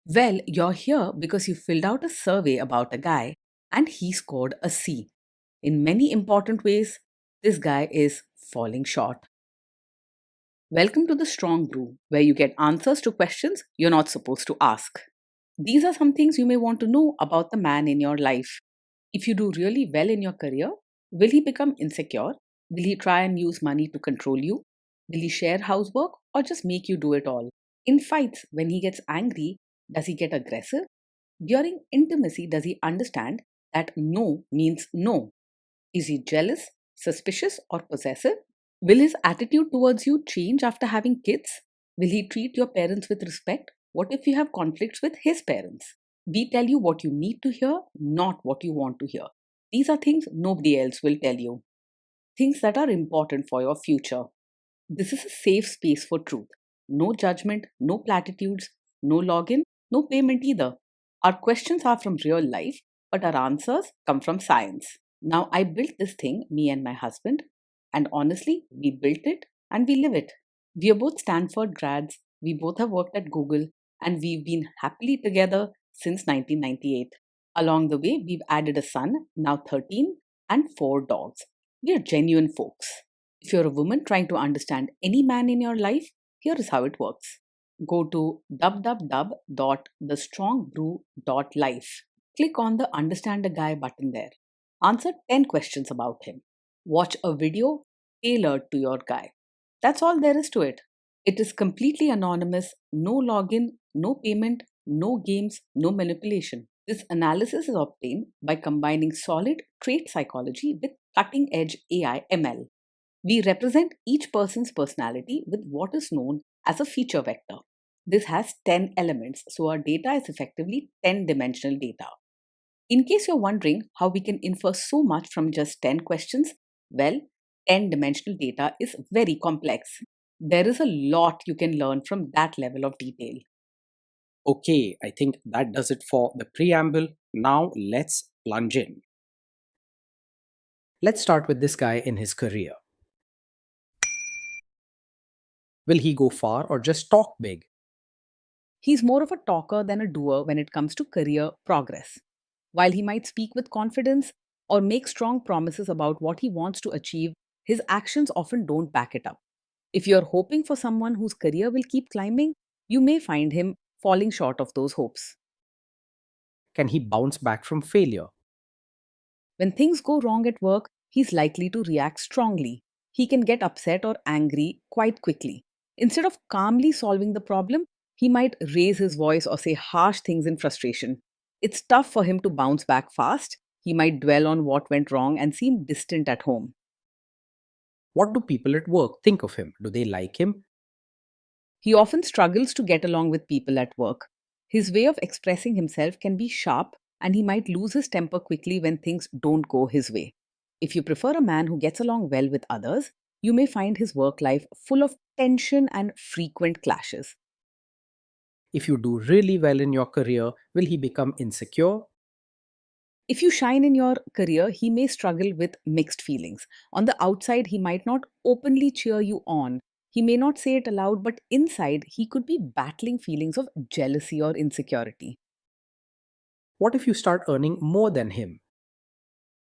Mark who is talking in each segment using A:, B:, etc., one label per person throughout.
A: Well, you're here because you filled out a survey about a guy and he scored a C. In many important ways, this guy is falling short. Welcome to the Strong Brew, where you get answers to questions you're not supposed to ask. These are some things you may want to know about the man in your life. If you do really well in your career, will he become insecure? Will he try and use money to control you? Will he share housework or just make you do it all? In fights, when he gets angry, does he get aggressive? During intimacy, does he understand that no means no? Is he jealous, suspicious, or possessive? Will his attitude towards you change after having kids? Will he treat your parents with respect? What if you have conflicts with his parents? We tell you what you need to hear, not what you want to hear. These are things nobody else will tell you, things that are important for your future. This is a safe space for truth. No judgment, no platitudes, no login, no payment either. Our questions are from real life, but our answers come from science. Now, I built this thing, me and my husband, and honestly, we built it and we live it. We are both Stanford grads, we both have worked at Google, and we've been happily together since 1998. Along the way, we've added a son, now 13, and 4 dogs. We are genuine folks. If you're a woman trying to understand any man in your life, here is how it works. Go to www.thestrongbrew.life. Click on the Understand a Guy button there. Answer 10 questions about him. Watch a video tailored to your guy. That's all there is to it. It is completely anonymous, no login, no payment, no games, no manipulation. This analysis is obtained by combining solid trait psychology with cutting edge AI ML. We represent each person's personality with what is known as a feature vector. This has 10 elements, so our data is effectively 10 dimensional data. In case you're wondering how we can infer so much from just 10 questions, well, 10 dimensional data is very complex. There is a lot you can learn from that level of detail.
B: Okay, I think that does it for the preamble. Now let's plunge in. Let's start with this guy in his career. Will he go far or just talk big?
A: He's more of a talker than a doer when it comes to career progress. While he might speak with confidence or make strong promises about what he wants to achieve, his actions often don't back it up. If you're hoping for someone whose career will keep climbing, you may find him falling short of those hopes.
B: Can he bounce back from failure?
A: When things go wrong at work, he's likely to react strongly. He can get upset or angry quite quickly. Instead of calmly solving the problem, he might raise his voice or say harsh things in frustration. It's tough for him to bounce back fast. He might dwell on what went wrong and seem distant at home.
B: What do people at work think of him? Do they like him?
A: He often struggles to get along with people at work. His way of expressing himself can be sharp, and he might lose his temper quickly when things don't go his way. If you prefer a man who gets along well with others, you may find his work life full of tension and frequent clashes.
B: If you do really well in your career, will he become insecure?
A: If you shine in your career, he may struggle with mixed feelings. On the outside, he might not openly cheer you on. He may not say it aloud, but inside, he could be battling feelings of jealousy or insecurity.
B: What if you start earning more than him?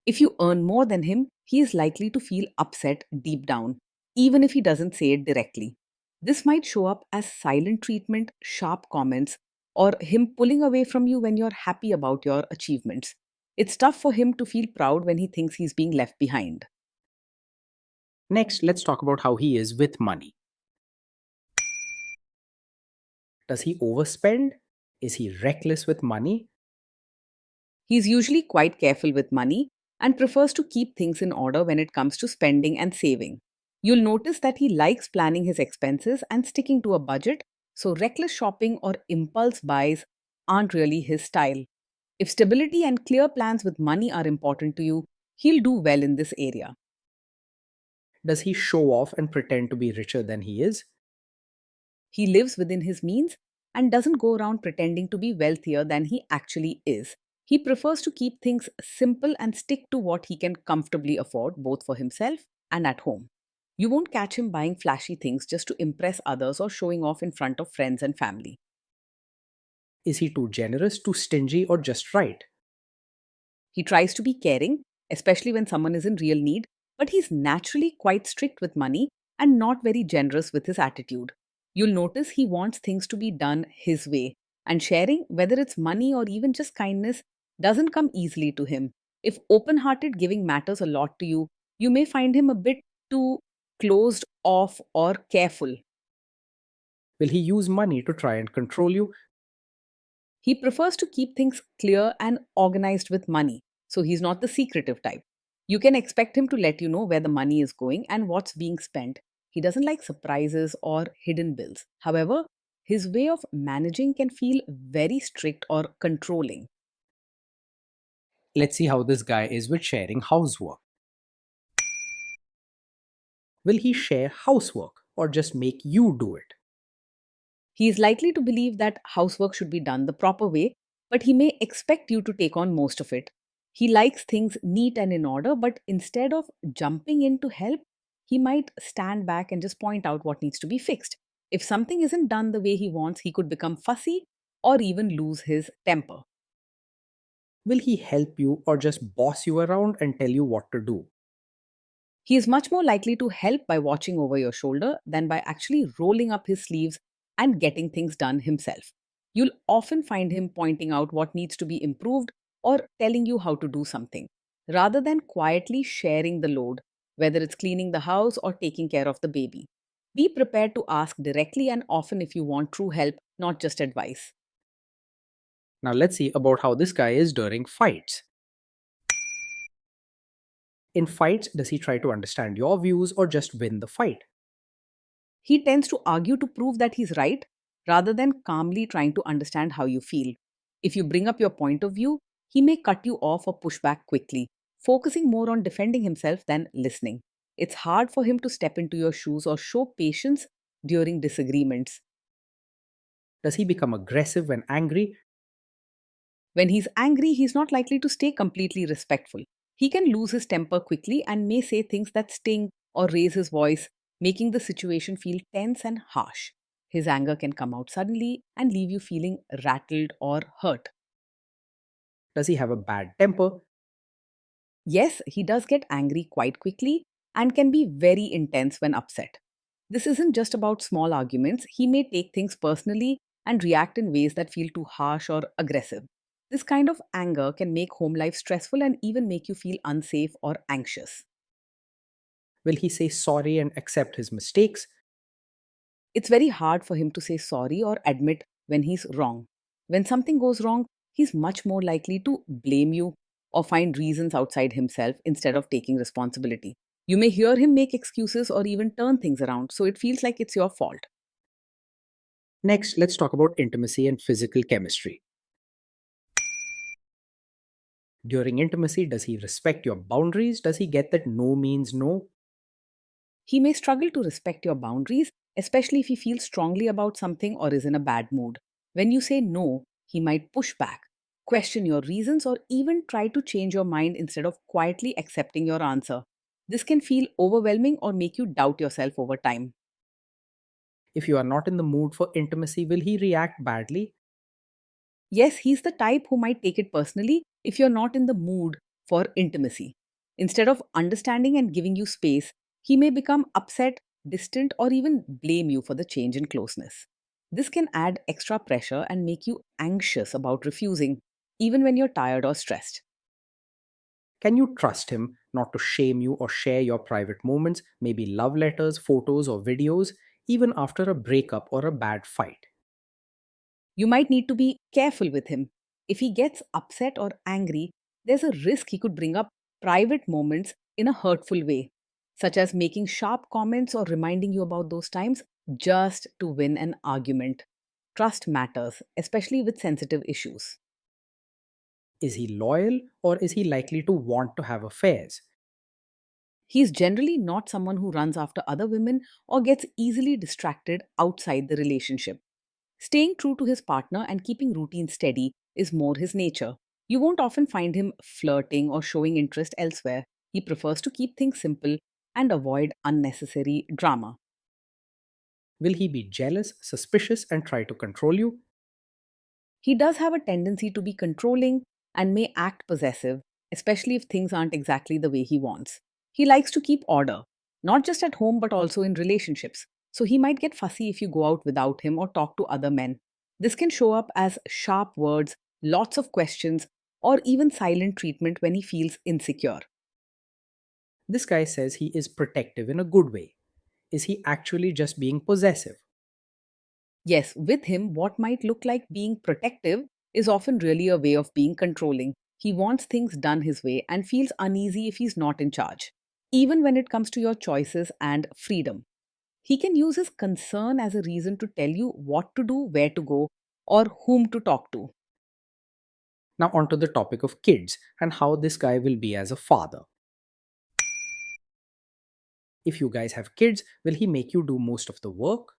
A: If you earn more than him, he is likely to feel upset deep down, even if he doesn't say it directly. This might show up as silent treatment, sharp comments, or him pulling away from you when you're happy about your achievements. It's tough for him to feel proud when he thinks he's being left behind.
B: Next, let's talk about how he is with money. Does he overspend? Is he reckless with money?
A: He's usually quite careful with money and prefers to keep things in order when it comes to spending and saving. You'll notice that he likes planning his expenses and sticking to a budget, so reckless shopping or impulse buys aren't really his style. If stability and clear plans with money are important to you, he'll do well in this area.
B: Does he show off and pretend to be richer than he is?
A: He lives within his means and doesn't go around pretending to be wealthier than he actually is. He prefers to keep things simple and stick to what he can comfortably afford, both for himself and at home. You won't catch him buying flashy things just to impress others or showing off in front of friends and family.
B: Is he too generous, too stingy, or just right?
A: He tries to be caring, especially when someone is in real need, but he's naturally quite strict with money and not very generous with his attitude. You'll notice he wants things to be done his way, and sharing, whether it's money or even just kindness, doesn't come easily to him. If open hearted giving matters a lot to you, you may find him a bit too closed off or careful.
B: Will he use money to try and control you?
A: He prefers to keep things clear and organized with money, so he's not the secretive type. You can expect him to let you know where the money is going and what's being spent. He doesn't like surprises or hidden bills. However, his way of managing can feel very strict or controlling.
B: Let's see how this guy is with sharing housework. Will he share housework or just make you do it?
A: He is likely to believe that housework should be done the proper way, but he may expect you to take on most of it. He likes things neat and in order, but instead of jumping in to help, he might stand back and just point out what needs to be fixed. If something isn't done the way he wants, he could become fussy or even lose his temper.
B: Will he help you or just boss you around and tell you what to do?
A: He is much more likely to help by watching over your shoulder than by actually rolling up his sleeves and getting things done himself. You'll often find him pointing out what needs to be improved or telling you how to do something, rather than quietly sharing the load, whether it's cleaning the house or taking care of the baby. Be prepared to ask directly and often if you want true help, not just advice.
B: Now let's see about how this guy is during fights. In fights, does he try to understand your views or just win the fight?
A: He tends to argue to prove that he's right rather than calmly trying to understand how you feel. If you bring up your point of view, he may cut you off or push back quickly, focusing more on defending himself than listening. It's hard for him to step into your shoes or show patience during disagreements.
B: Does he become aggressive when angry?
A: When he's angry, he's not likely to stay completely respectful. He can lose his temper quickly and may say things that sting or raise his voice, making the situation feel tense and harsh. His anger can come out suddenly and leave you feeling rattled or hurt.
B: Does he have a bad temper?
A: Yes, he does get angry quite quickly and can be very intense when upset. This isn't just about small arguments, he may take things personally and react in ways that feel too harsh or aggressive. This kind of anger can make home life stressful and even make you feel unsafe or anxious.
B: Will he say sorry and accept his mistakes?
A: It's very hard for him to say sorry or admit when he's wrong. When something goes wrong, he's much more likely to blame you or find reasons outside himself instead of taking responsibility. You may hear him make excuses or even turn things around, so it feels like it's your fault.
B: Next, let's talk about intimacy and physical chemistry. During intimacy, does he respect your boundaries? Does he get that no means no?
A: He may struggle to respect your boundaries, especially if he feels strongly about something or is in a bad mood. When you say no, he might push back, question your reasons, or even try to change your mind instead of quietly accepting your answer. This can feel overwhelming or make you doubt yourself over time.
B: If you are not in the mood for intimacy, will he react badly?
A: Yes, he's the type who might take it personally if you're not in the mood for intimacy. Instead of understanding and giving you space, he may become upset, distant, or even blame you for the change in closeness. This can add extra pressure and make you anxious about refusing, even when you're tired or stressed.
B: Can you trust him not to shame you or share your private moments, maybe love letters, photos, or videos, even after a breakup or a bad fight?
A: You might need to be careful with him. If he gets upset or angry, there's a risk he could bring up private moments in a hurtful way, such as making sharp comments or reminding you about those times just to win an argument. Trust matters, especially with sensitive issues.
B: Is he loyal or is he likely to want to have affairs?
A: He's generally not someone who runs after other women or gets easily distracted outside the relationship. Staying true to his partner and keeping routine steady is more his nature. You won't often find him flirting or showing interest elsewhere. He prefers to keep things simple and avoid unnecessary drama.
B: Will he be jealous, suspicious, and try to control you?
A: He does have a tendency to be controlling and may act possessive, especially if things aren't exactly the way he wants. He likes to keep order, not just at home but also in relationships. So he might get fussy if you go out without him or talk to other men. This can show up as sharp words, lots of questions, or even silent treatment when he feels insecure.
B: This guy says he is protective in a good way. Is he actually just being possessive?
A: Yes, with him, what might look like being protective is often really a way of being controlling. He wants things done his way and feels uneasy if he's not in charge, even when it comes to your choices and freedom. He can use his concern as a reason to tell you what to do, where to go, or whom to talk to.
B: Now, onto the topic of kids and how this guy will be as a father. If you guys have kids, will he make you do most of the work?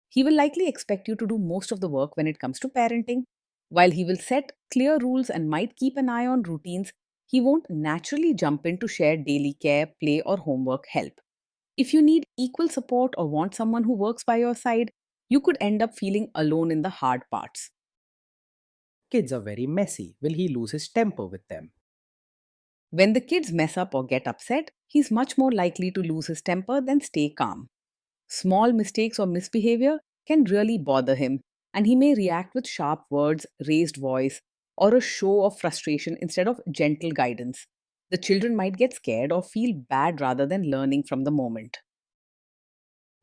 A: He will likely expect you to do most of the work when it comes to parenting. While he will set clear rules and might keep an eye on routines, he won't naturally jump in to share daily care, play, or homework help. If you need equal support or want someone who works by your side, you could end up feeling alone in the hard parts.
B: Kids are very messy. Will he lose his temper with them?
A: When the kids mess up or get upset, he's much more likely to lose his temper than stay calm. Small mistakes or misbehavior can really bother him, and he may react with sharp words, raised voice, or a show of frustration instead of gentle guidance. The children might get scared or feel bad rather than learning from the moment.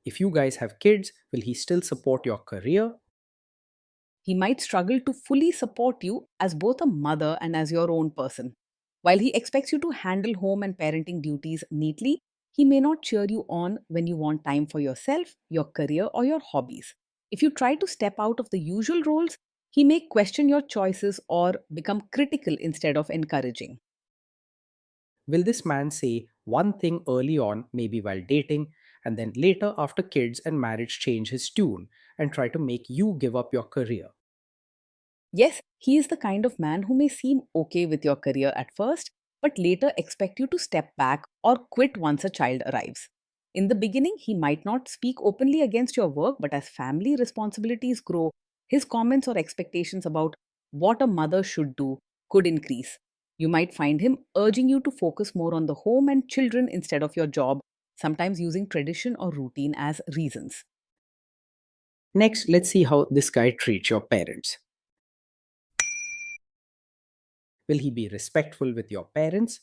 B: If you guys have kids, will he still support your career?
A: He might struggle to fully support you as both a mother and as your own person. While he expects you to handle home and parenting duties neatly, he may not cheer you on when you want time for yourself, your career, or your hobbies. If you try to step out of the usual roles, he may question your choices or become critical instead of encouraging.
B: Will this man say one thing early on, maybe while dating, and then later after kids and marriage change his tune and try to make you give up your career?
A: Yes, he is the kind of man who may seem okay with your career at first, but later expect you to step back or quit once a child arrives. In the beginning, he might not speak openly against your work, but as family responsibilities grow, his comments or expectations about what a mother should do could increase. You might find him urging you to focus more on the home and children instead of your job, sometimes using tradition or routine as reasons.
B: Next, let's see how this guy treats your parents. Will he be respectful with your parents?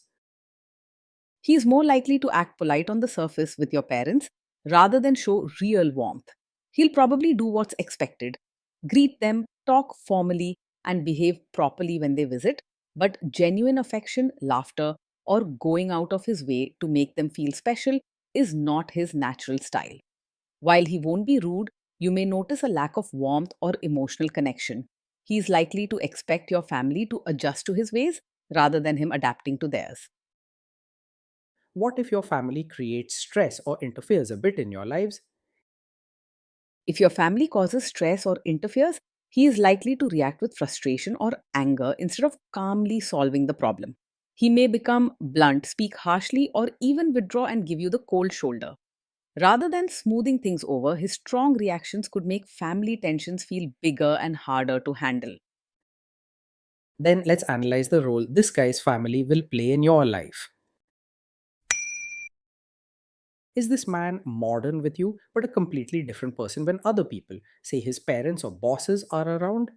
A: He is more likely to act polite on the surface with your parents rather than show real warmth. He'll probably do what's expected, greet them, talk formally, and behave properly when they visit, but genuine affection, laughter, or going out of his way to make them feel special is not his natural style. While he won't be rude, you may notice a lack of warmth or emotional connection. He is likely to expect your family to adjust to his ways rather than him adapting to theirs.
B: What if your family creates stress or interferes a bit in your lives?
A: If your family causes stress or interferes, he is likely to react with frustration or anger instead of calmly solving the problem. He may become blunt, speak harshly, or even withdraw and give you the cold shoulder. Rather than smoothing things over, his strong reactions could make family tensions feel bigger and harder to handle.
B: Then let's analyze the role this guy's family will play in your life. Is this man modern with you, but a completely different person when other people, say his parents or bosses, are around?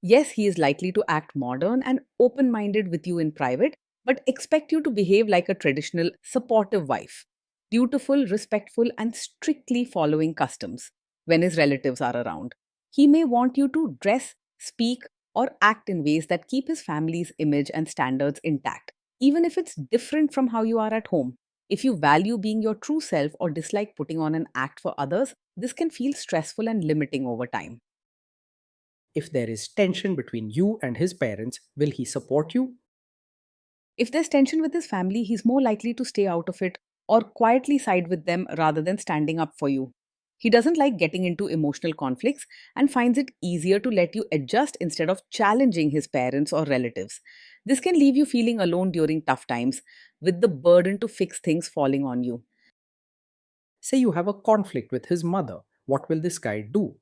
A: Yes, he is likely to act modern and open minded with you in private, but expect you to behave like a traditional, supportive wife, dutiful, respectful, and strictly following customs when his relatives are around. He may want you to dress, speak, or act in ways that keep his family's image and standards intact, even if it's different from how you are at home. If you value being your true self or dislike putting on an act for others, this can feel stressful and limiting over time.
B: If there is tension between you and his parents, will he support you?
A: If there's tension with his family, he's more likely to stay out of it or quietly side with them rather than standing up for you. He doesn't like getting into emotional conflicts and finds it easier to let you adjust instead of challenging his parents or relatives. This can leave you feeling alone during tough times, with the burden to fix things falling on you.
B: Say you have a conflict with his mother. What will this guy do?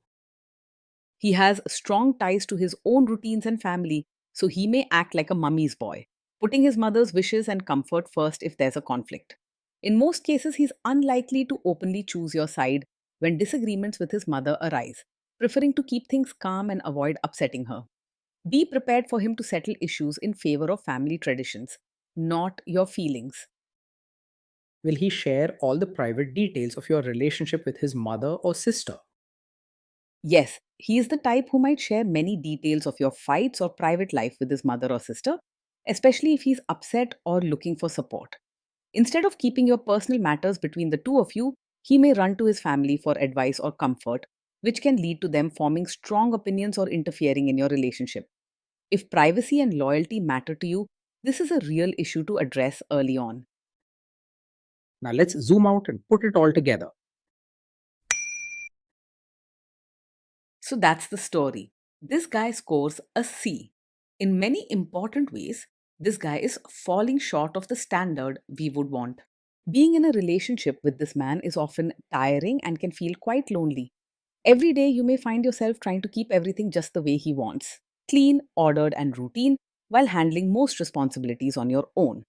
A: He has strong ties to his own routines and family, so he may act like a mummy's boy, putting his mother's wishes and comfort first if there's a conflict. In most cases, he's unlikely to openly choose your side when disagreements with his mother arise, preferring to keep things calm and avoid upsetting her. Be prepared for him to settle issues in favor of family traditions, not your feelings.
B: Will he share all the private details of your relationship with his mother or sister?
A: Yes, he is the type who might share many details of your fights or private life with his mother or sister, especially if he's upset or looking for support. Instead of keeping your personal matters between the two of you, he may run to his family for advice or comfort, which can lead to them forming strong opinions or interfering in your relationship. If privacy and loyalty matter to you, this is a real issue to address early on.
B: Now let's zoom out and put it all together.
A: So that's the story. This guy scores a C. In many important ways, this guy is falling short of the standard we would want. Being in a relationship with this man is often tiring and can feel quite lonely. Every day, you may find yourself trying to keep everything just the way he wants, clean, ordered, and routine, while handling most responsibilities on your own.